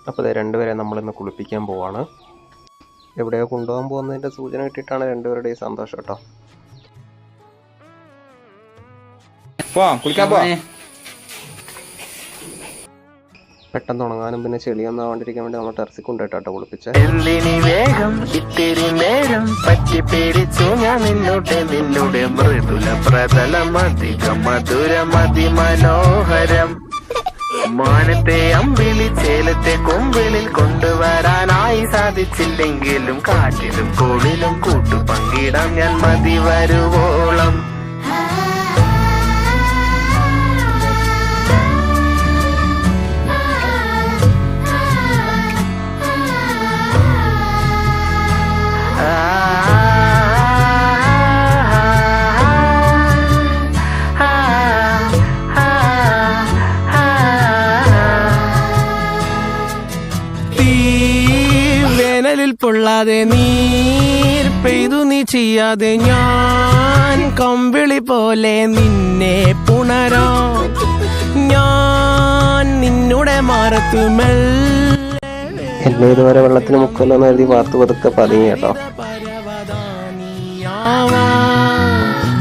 അപ്പോൾ ഇത് രണ്ടുപേരെ നമ്മളിന്ന് കുളിപ്പിക്കാൻ പോവാണ്. എവിടെയോ കൊണ്ടുപോകാൻ പോകുന്നതിൻ്റെ സൂചന കിട്ടിയിട്ടാണ് രണ്ടുപേരുടെയും സന്തോഷം കേട്ടോ. പെട്ടെന്ന് ഉണങ്ങാനും പിന്നെ ചെളിയൊന്നും ആവാണ്ടിരിക്കാൻ വേണ്ടി നമ്മൾ ടെറസിൽ കൊണ്ടുപോയിട്ടോ കുളിപ്പിച്ചത്. എന്തിനി വേഗം ഇത്തിരി നേരം പറ്റി പേടിച്ചു ഞാൻ നിന്നുടെ മൃദുല പ്രതലം അധികം മധുരം അതിമനോഹരം. മാനത്തെ അമ്പിളി ചേലത്തെ കൊമ്പിളിൽ കൊണ്ടുവരാനായി സാധിച്ചില്ലെങ്കിലും കാറ്റിലും കോളിലും കൂട്ടു പങ്കിടാം ഞാൻ മതി വരുവോളം. വേനലിൽ പൊള്ളാതെ നീർ പെയ്തു നീ ചെയ്യാതെ ഞാൻ കമ്പിളി പോലെ നിന്നെ പുണരോ. ഞാൻ നിന്നുടെ മാറത്തുമൽ എന്നെ ഇതുവരെ വെള്ളത്തിന് മുക്കല്ലെന്ന് എഴുതി വാർത്ത് പതുക്കെ പതുങ്ങി കേട്ടോ.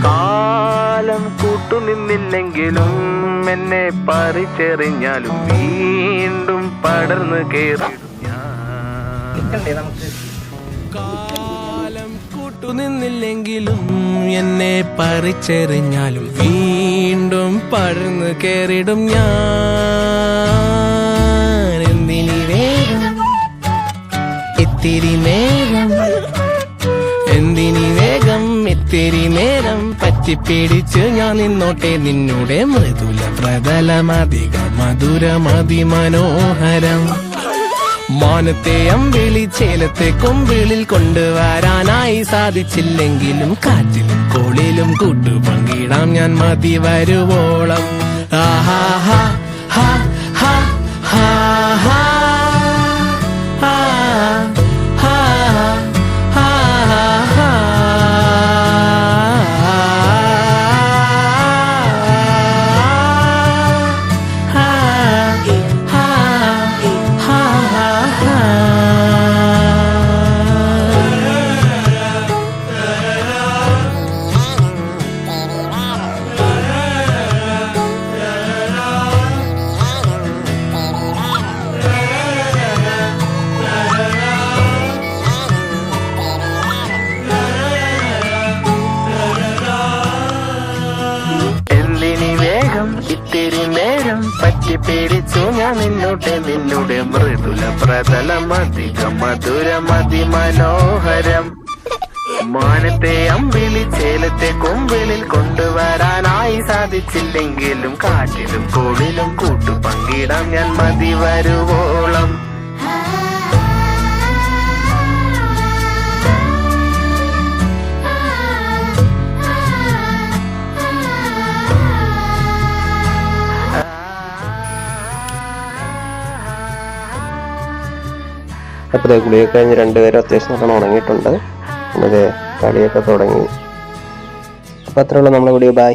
കാലം കൂട്ടുനിന്നില്ലെങ്കിലും എന്നെ പറിച്ചെറിഞ്ഞാലും വീണ്ടും പടർന്നു കയറി. കാലം കൂട്ടുനിന്നില്ലെങ്കിലും എന്നെ പറിച്ചെറിഞ്ഞാലും വീണ്ടും പടർന്നു കയറിടും ഞാൻ. എന്തിനി വേഗം ഇത്തിരി നേരം, എന്തിനി വേഗം ഇത്തിരി നേരം പറ്റിപ്പിടിച്ച് ഞാൻ നിന്നോട്ടെ നിന്നുടെ മൃദുല പ്രതലമധിക മധുരമതിമനോഹരം. മാനത്തെ അമ്പിളി ചേലത്തെ കൊമ്പിളിൽ കൊണ്ടുവരാനായി സാധിച്ചില്ലെങ്കിലും കാറ്റിലും കോളിലും കൂട്ടു പങ്കിടാം ഞാൻ മതി വരുവോളം. ആഹാ ഹാ ഹാ ഹാ ഹാ ഹാ ഇത്തിരി നേരം പറ്റി പേടിച്ചു ഞാൻ നിന്നുടെ മൃദുല പ്രതലം അധികം മധുരം അതിമനോഹരം. മാനത്തെ അമ്പിളി ചേലത്തെ കൊമ്പിളിൽ കൊണ്ടുവരാനായി സാധിച്ചില്ലെങ്കിലും കാറ്റിലും കോളിലും കൂട്ടു പങ്കിടാം ഞാൻ മതി വരുവോളം. അപ്പോൾ കുളിയൊക്കെ കഴിഞ്ഞ് രണ്ടുപേരും അത്യാവശ്യം നല്ലോണം ഉണങ്ങിയിട്ടുണ്ട്. പിന്നെ കളിയൊക്കെ തുടങ്ങി. അപ്പോൾ അത്രേ ഉള്ളൂ നമ്മളെ വീഡിയോ. ബൈ.